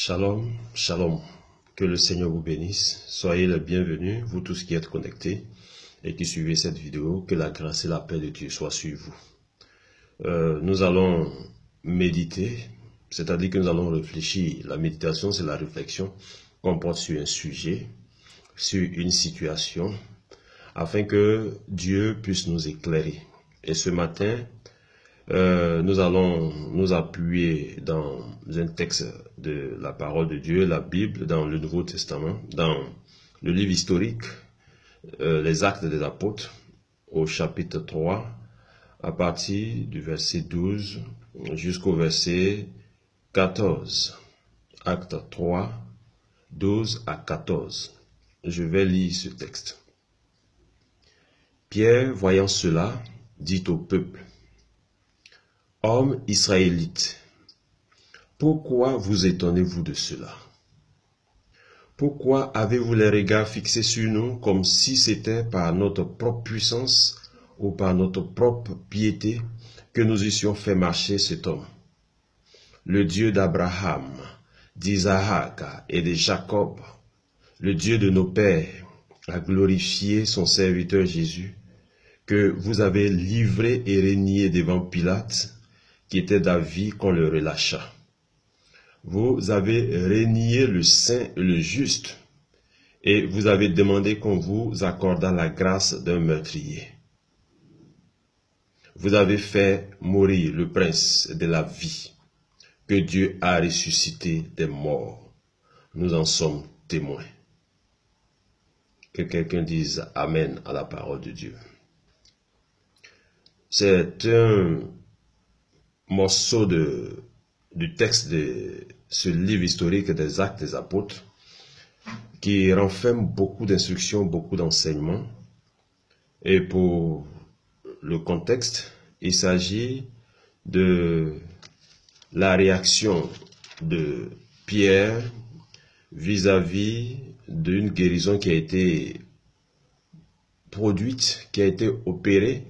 Shalom, shalom. Que le Seigneur vous bénisse. Soyez les bienvenus, vous tous qui êtes connectés et qui suivez cette vidéo. Que la grâce et la paix de Dieu soient sur vous. Nous allons méditer, c'est-à-dire que nous allons réfléchir. La méditation, c'est la réflexion qu'on porte sur un sujet, sur une situation, afin que Dieu puisse nous éclairer. Et ce matin, nous allons nous appuyer dans un texte de la parole de Dieu, la Bible, dans le Nouveau Testament, dans le livre historique, les Actes des Apôtres, au chapitre 3, à partir du verset 12 jusqu'au verset 14. Acte 3, 12 à 14. Je vais lire ce texte. Pierre, voyant cela, dit au peuple: Hommes israélites, pourquoi vous étonnez-vous de cela? Pourquoi avez-vous les regards fixés sur nous comme si c'était par notre propre puissance ou par notre propre piété que nous eussions fait marcher cet homme? Le Dieu d'Abraham, d'Isaac et de Jacob, le Dieu de nos pères, a glorifié son serviteur Jésus, que vous avez livré et renié devant Pilate, qui était d'avis qu'on le relâcha. Vous avez renié le saint et le juste, et vous avez demandé qu'on vous accordât la grâce d'un meurtrier. Vous avez fait mourir le prince de la vie, que Dieu a ressuscité des morts. Nous en sommes témoins. Que quelqu'un dise Amen à la parole de Dieu. C'est un morceau du texte de ce livre historique des Actes des Apôtres qui renferme beaucoup d'instructions, beaucoup d'enseignements. Et pour le contexte, il s'agit de la réaction de Pierre vis-à-vis d'une guérison qui a été produite, qui a été opérée.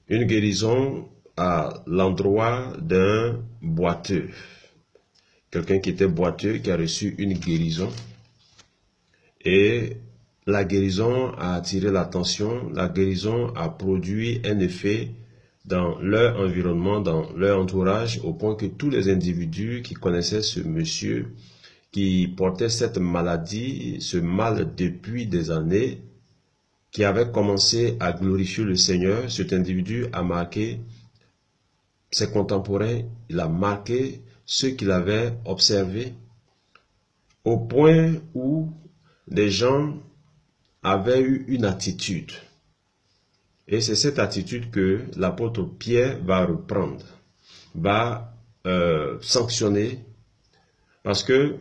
Une guérison à l'endroit d'un boiteux. Quelqu'un qui était boiteux, qui a reçu une guérison. Et la guérison a attiré l'attention. La guérison a produit un effet dans leur environnement, dans leur entourage, au point que tous les individus qui connaissaient ce monsieur, qui portait cette maladie, ce mal depuis des années, qui avait commencé à glorifier le Seigneur, cet individu a marqué ses contemporains, il a marqué ceux qu'il avait observés, au point où les gens avaient eu une attitude. Et c'est cette attitude que l'apôtre Pierre va reprendre, va sanctionner, parce que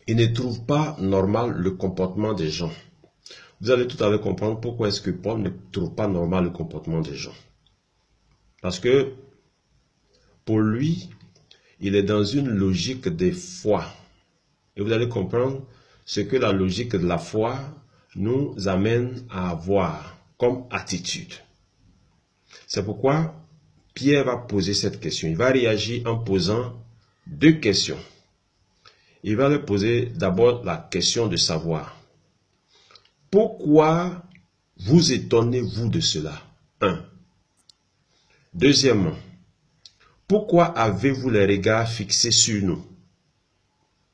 il ne trouve pas normal le comportement des gens. Vous allez tout à l'heure comprendre pourquoi est-ce que Paul ne trouve pas normal le comportement des gens. Parce que pour lui, il est dans une logique de foi. Et vous allez comprendre ce que la logique de la foi nous amène à avoir comme attitude. C'est pourquoi Pierre va poser cette question. Il va réagir en posant deux questions. Il va lui poser d'abord la question de savoir: pourquoi vous étonnez-vous de cela? 1. Deuxièmement, pourquoi avez-vous les regards fixés sur nous?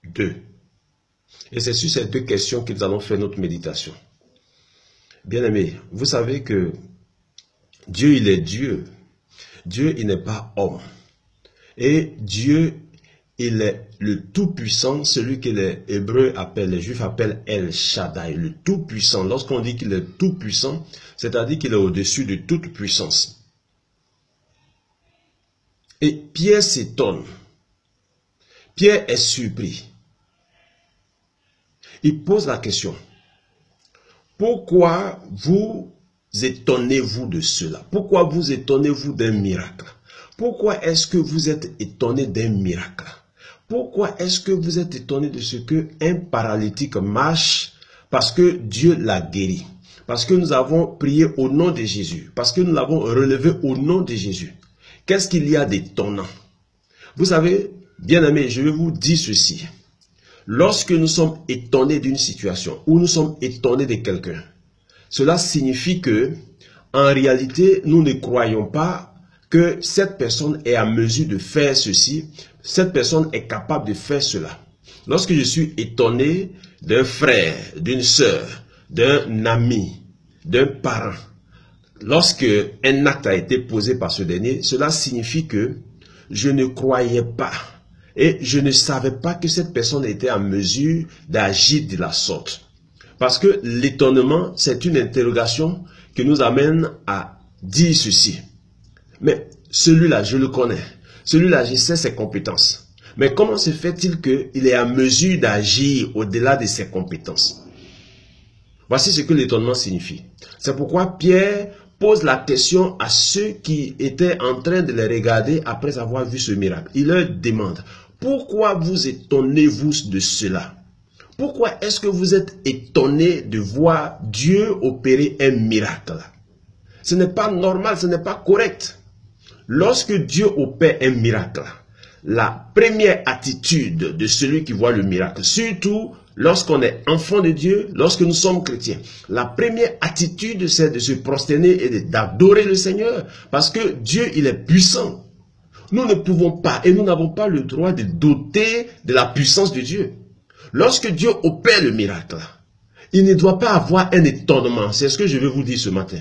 2. Et c'est sur ces deux questions que nous allons faire notre méditation. Bien-aimés, vous savez que Dieu, il est Dieu. Dieu, il n'est pas homme. Et Dieu, il est le Tout-Puissant, celui que les Hébreux appellent, les Juifs appellent El Shaddai, le Tout-Puissant. Lorsqu'on dit qu'il est Tout-Puissant, c'est-à-dire qu'il est au-dessus de toute puissance. Et Pierre s'étonne. Pierre est surpris. Il pose la question: pourquoi vous étonnez-vous de cela? Pourquoi vous étonnez-vous d'un miracle? Pourquoi est-ce que vous êtes étonné d'un miracle? Pourquoi est-ce que vous êtes étonné de ce qu'un paralytique marche? Parce que Dieu l'a guéri. Parce que nous avons prié au nom de Jésus. Parce que nous l'avons relevé au nom de Jésus. Qu'est-ce qu'il y a d'étonnant? Vous savez, bien-aimés, je vais vous dire ceci. Lorsque nous sommes étonnés d'une situation ou nous sommes étonnés de quelqu'un, cela signifie que, en réalité, nous ne croyons pas que cette personne est à mesure de faire ceci, cette personne est capable de faire cela. Lorsque je suis étonné d'un frère, d'une sœur, d'un ami, d'un parent, lorsque un acte a été posé par ce dernier, cela signifie que je ne croyais pas et je ne savais pas que cette personne était en mesure d'agir de la sorte. Parce que l'étonnement, c'est une interrogation qui nous amène à dire ceci. Mais celui-là, je le connais. Celui-là, je sais ses compétences. Mais comment se fait-il qu'il est en mesure d'agir au-delà de ses compétences? Voici ce que l'étonnement signifie. C'est pourquoi Pierre pose la question à ceux qui étaient en train de les regarder après avoir vu ce miracle. Il leur demande, pourquoi vous étonnez-vous de cela? Pourquoi est-ce que vous êtes étonnés de voir Dieu opérer un miracle? Ce n'est pas normal, ce n'est pas correct. Lorsque Dieu opère un miracle, la première attitude de celui qui voit le miracle, surtout lorsqu'on est enfant de Dieu, lorsque nous sommes chrétiens, la première attitude, c'est de se prosterner et d'adorer le Seigneur, parce que Dieu, il est puissant. Nous ne pouvons pas et nous n'avons pas le droit de douter de la puissance de Dieu. Lorsque Dieu opère le miracle, il ne doit pas avoir un étonnement. C'est ce que je vais vous dire ce matin.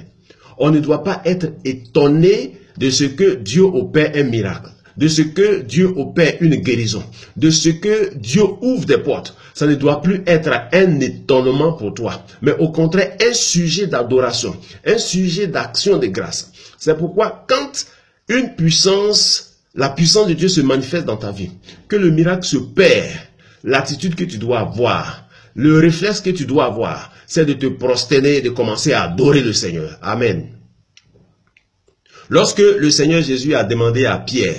On ne doit pas être étonné de ce que Dieu opère un miracle, de ce que Dieu opère une guérison, de ce que Dieu ouvre des portes. Ça ne doit plus être un étonnement pour toi, mais au contraire un sujet d'adoration, un sujet d'action de grâce. C'est pourquoi quand une puissance, la puissance de Dieu se manifeste dans ta vie, que le miracle se perd, l'attitude que tu dois avoir, le réflexe que tu dois avoir, c'est de te prosterner et de commencer à adorer le Seigneur. Amen. Lorsque le Seigneur Jésus a demandé à Pierre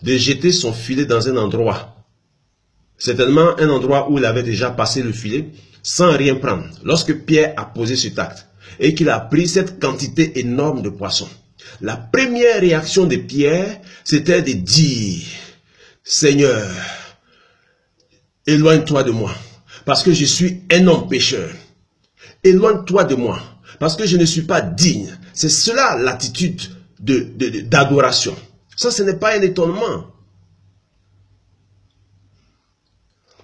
de jeter son filet dans un endroit, certainement un endroit où il avait déjà passé le filet, sans rien prendre, lorsque Pierre a posé cet acte et qu'il a pris cette quantité énorme de poissons, la première réaction de Pierre, c'était de dire, Seigneur, éloigne-toi de moi, parce que je suis un homme pécheur. Éloigne-toi de moi, parce que je ne suis pas digne. C'est cela l'attitude d'adoration. Ça, ce n'est pas un étonnement.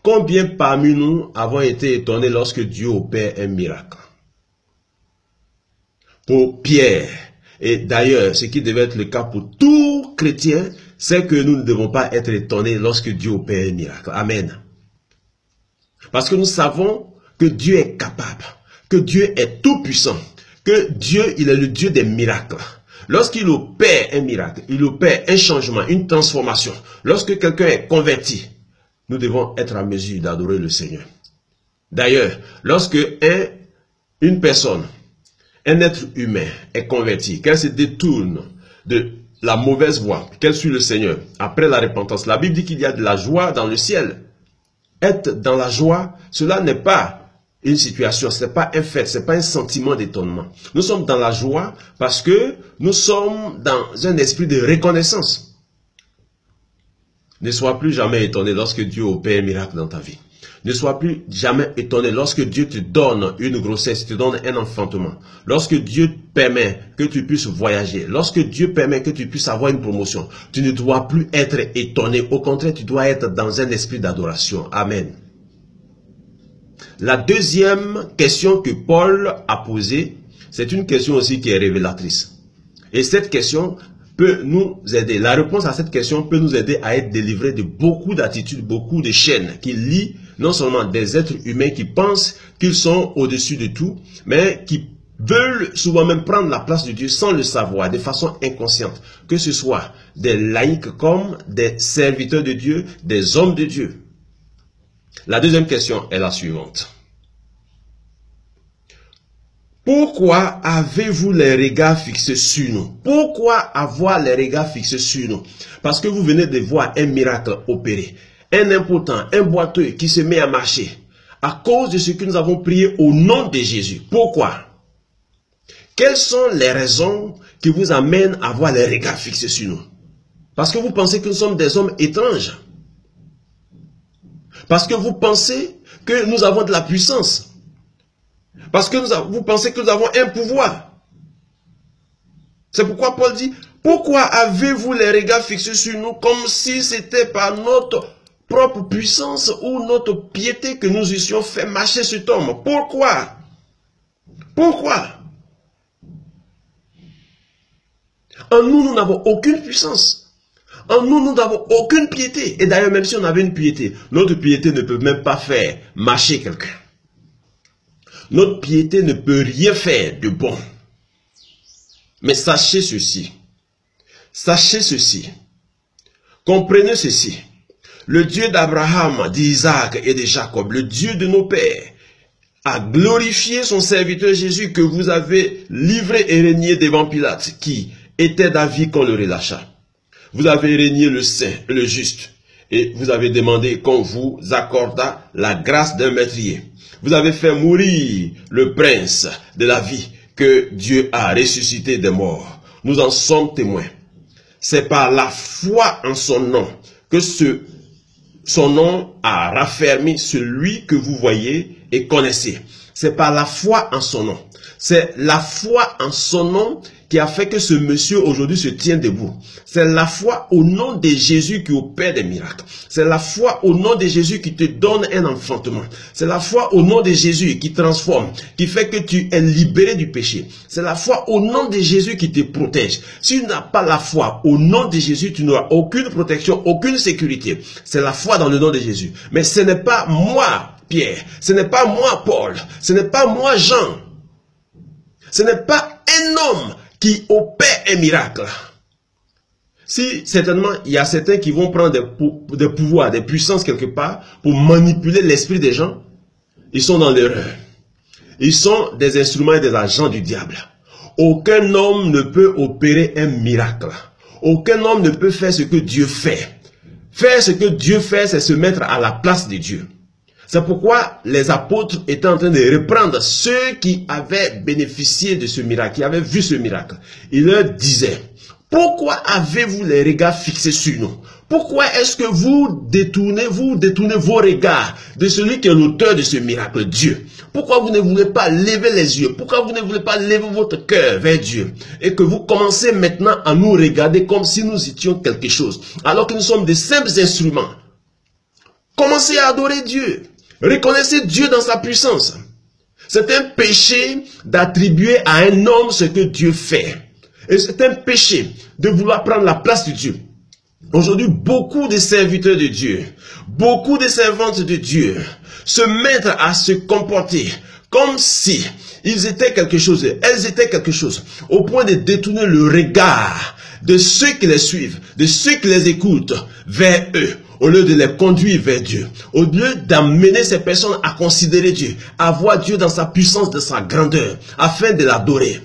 Combien parmi nous avons été étonnés lorsque Dieu opère un miracle? Pour Pierre, et d'ailleurs, ce qui devait être le cas pour tout chrétien, c'est que nous ne devons pas être étonnés lorsque Dieu opère un miracle. Amen. Parce que nous savons que Dieu est capable, que Dieu est tout puissant, que Dieu, il est le Dieu des miracles. Lorsqu'il opère un miracle, il opère un changement, une transformation. Lorsque quelqu'un est converti, nous devons être en mesure d'adorer le Seigneur. D'ailleurs, lorsque une personne, un être humain est converti, qu'elle se détourne de la mauvaise voie, qu'elle suit le Seigneur, après la repentance, la Bible dit qu'il y a de la joie dans le ciel. Être dans la joie, cela n'est pas une situation, ce n'est pas un fait, ce n'est pas un sentiment d'étonnement. Nous sommes dans la joie parce que nous sommes dans un esprit de reconnaissance. Ne sois plus jamais étonné lorsque Dieu opère un miracle dans ta vie. Ne sois plus jamais étonné lorsque Dieu te donne une grossesse, te donne un enfantement. Lorsque Dieu permet que tu puisses voyager, lorsque Dieu permet que tu puisses avoir une promotion, tu ne dois plus être étonné. Au contraire, tu dois être dans un esprit d'adoration. Amen. La deuxième question que Paul a posée, c'est une question aussi qui est révélatrice. Et cette question peut nous aider. La réponse à cette question peut nous aider à être délivrés de beaucoup d'attitudes, beaucoup de chaînes qui lient non seulement des êtres humains qui pensent qu'ils sont au-dessus de tout, mais qui veulent souvent même prendre la place de Dieu sans le savoir, de façon inconsciente. Que ce soit des laïcs comme des serviteurs de Dieu, des hommes de Dieu. La deuxième question est la suivante. Pourquoi avez-vous les regards fixés sur nous? Pourquoi avoir les regards fixés sur nous? Parce que vous venez de voir un miracle opéré. Un impotent, un boiteux qui se met à marcher. À cause de ce que nous avons prié au nom de Jésus. Pourquoi? Quelles sont les raisons qui vous amènent à avoir les regards fixés sur nous? Parce que vous pensez que nous sommes des hommes étranges. Parce que vous pensez que nous avons de la puissance. Parce que vous pensez que nous avons un pouvoir. C'est pourquoi Paul dit, pourquoi avez-vous les regards fixés sur nous comme si c'était par notre propre puissance ou notre piété que nous eussions fait marcher cet homme? Pourquoi? Pourquoi? En nous, nous n'avons aucune puissance. En nous, nous n'avons aucune piété. Et d'ailleurs, même si on avait une piété, notre piété ne peut même pas faire marcher quelqu'un. Notre piété ne peut rien faire de bon. Mais sachez ceci. Sachez ceci. Comprenez ceci. Le Dieu d'Abraham, d'Isaac et de Jacob, le Dieu de nos pères, a glorifié son serviteur Jésus que vous avez livré et régné devant Pilate, qui était d'avis qu'on le relâcha. Vous avez régné le saint, le juste, et vous avez demandé qu'on vous accordât la grâce d'un meurtrier. Vous avez fait mourir le prince de la vie que Dieu a ressuscité des morts. Nous en sommes témoins. C'est par la foi en son nom que son nom a raffermi celui que vous voyez et connaissez. C'est par la foi en son nom. C'est la foi en son nom qui a fait que ce monsieur aujourd'hui se tient debout. C'est la foi au nom de Jésus qui opère des miracles. C'est la foi au nom de Jésus qui te donne un enfantement. C'est la foi au nom de Jésus qui transforme, qui fait que tu es libéré du péché. C'est la foi au nom de Jésus qui te protège. Si tu n'as pas la foi au nom de Jésus, tu n'auras aucune protection, aucune sécurité. C'est la foi dans le nom de Jésus. Mais ce n'est pas moi, Pierre. Ce n'est pas moi, Paul. Ce n'est pas moi, Jean. Ce n'est pas un homme qui opère un miracle. Si certainement il y a certains qui vont prendre des pouvoirs, des puissances quelque part pour manipuler l'esprit des gens, ils sont dans l'erreur. Ils sont des instruments et des agents du diable. Aucun homme ne peut opérer un miracle. Aucun homme ne peut faire ce que Dieu fait. Faire ce que Dieu fait, c'est se mettre à la place de Dieu. C'est pourquoi les apôtres étaient en train de reprendre ceux qui avaient bénéficié de ce miracle, qui avaient vu ce miracle. Ils leur disaient, pourquoi avez-vous les regards fixés sur nous? Pourquoi est-ce que vous détournez vos regards de celui qui est l'auteur de ce miracle, Dieu? Pourquoi vous ne voulez pas lever les yeux? Pourquoi vous ne voulez pas lever votre cœur vers Dieu? Et que vous commencez maintenant à nous regarder comme si nous étions quelque chose, alors que nous sommes des simples instruments. Commencez à adorer Dieu. Reconnaissez Dieu dans sa puissance. C'est un péché d'attribuer à un homme ce que Dieu fait. Et c'est un péché de vouloir prendre la place de Dieu. Aujourd'hui, beaucoup de serviteurs de Dieu, beaucoup de servantes de Dieu se mettent à se comporter comme si ils étaient quelque chose, elles étaient quelque chose, au point de détourner le regard de ceux qui les suivent, de ceux qui les écoutent vers eux, au lieu de les conduire vers Dieu, au lieu d'amener ces personnes à considérer Dieu, à voir Dieu dans sa puissance, de sa grandeur, afin de l'adorer.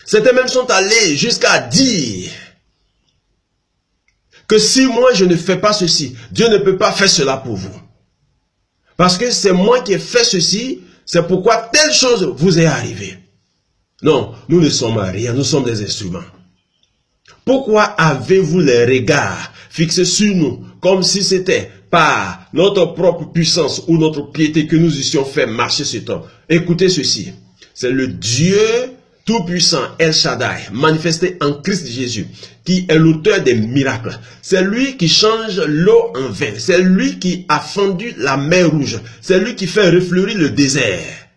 Certains même sont allés jusqu'à dire que si moi je ne fais pas ceci, Dieu ne peut pas faire cela pour vous. Parce que c'est moi qui ai fait ceci, c'est pourquoi telle chose vous est arrivée. Non, nous ne sommes rien, nous sommes des instruments. Pourquoi avez-vous les regards fixés sur nous, comme si c'était par notre propre puissance ou notre piété que nous eussions fait marcher cet homme? Écoutez ceci, c'est le Dieu tout-puissant, El Shaddai, manifesté en Christ Jésus, qui est l'auteur des miracles. C'est lui qui change l'eau en vin. C'est lui qui a fendu la mer rouge. C'est lui qui fait refleurir le désert.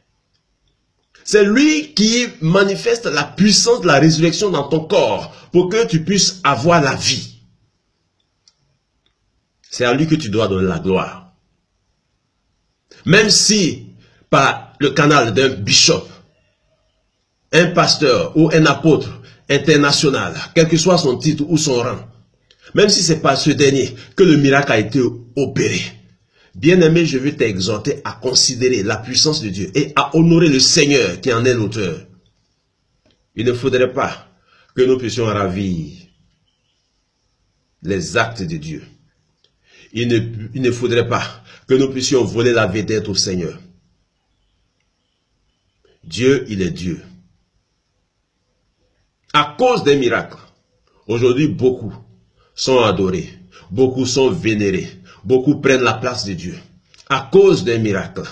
C'est lui qui manifeste la puissance de la résurrection dans ton corps pour que tu puisses avoir la vie. C'est à lui que tu dois donner la gloire. Même si par le canal d'un bishop, un pasteur ou un apôtre international, quel que soit son titre ou son rang, même si c'est par ce dernier que le miracle a été opéré, bien-aimé, je veux t'exhorter à considérer la puissance de Dieu et à honorer le Seigneur qui en est l'auteur. Il ne faudrait pas que nous puissions ravir les actes de Dieu. Il ne faudrait pas que nous puissions voler la vedette au Seigneur. Dieu, il est Dieu. À cause des miracles, Aujourd'hui, beaucoup sont adorés, beaucoup sont vénérés, beaucoup prennent la place de Dieu à cause d'un miracle.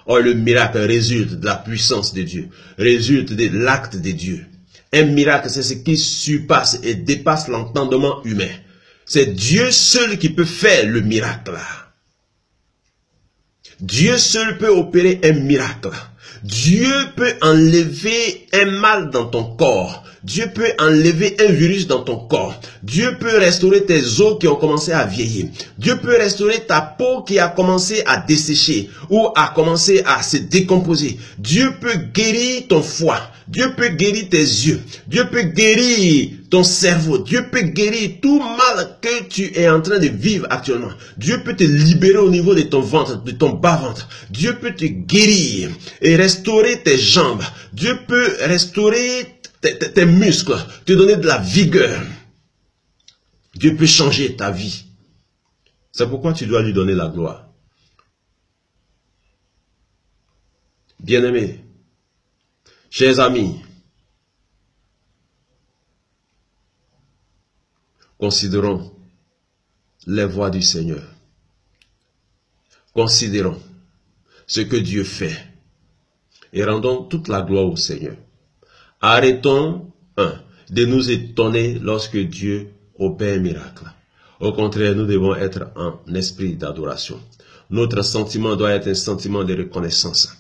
Or, le miracle résulte de la puissance de Dieu, résulte de l'acte de Dieu. Un miracle, c'est ce qui surpasse et dépasse l'entendement humain. C'est Dieu seul qui peut faire le miracle. Dieu seul peut opérer un miracle. Dieu peut enlever un mal dans ton corps. Dieu peut enlever un virus dans ton corps. Dieu peut restaurer tes os qui ont commencé à vieillir. Dieu peut restaurer ta peau qui a commencé à dessécher ou a commencé à se décomposer. Dieu peut guérir ton foie. Dieu peut guérir tes yeux. Dieu peut guérir ton cerveau. Dieu peut guérir tout mal que tu es en train de vivre actuellement. Dieu peut te libérer au niveau de ton ventre, de ton bas-ventre. Dieu peut te guérir et restaurer tes jambes. Dieu peut restaurer tes muscles, te donner de la vigueur. Dieu peut changer ta vie. C'est pourquoi tu dois lui donner la gloire. Bien-aimés, chers amis, considérons les voies du Seigneur. Considérons ce que Dieu fait et rendons toute la gloire au Seigneur. Arrêtons de nous étonner lorsque Dieu opère un miracle. Au contraire, nous devons être en esprit d'adoration. Notre sentiment doit être un sentiment de reconnaissance.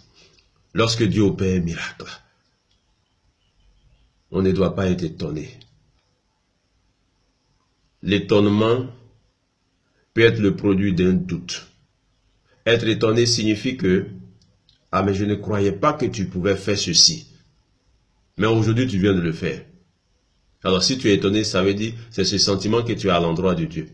Lorsque Dieu opère un miracle, on ne doit pas être étonné. L'étonnement peut être le produit d'un doute. Être étonné signifie que « Ah, mais je ne croyais pas que tu pouvais faire ceci. Mais aujourd'hui, tu viens de le faire. » Alors, si tu es étonné, ça veut dire c'est ce sentiment que tu as à l'endroit de Dieu.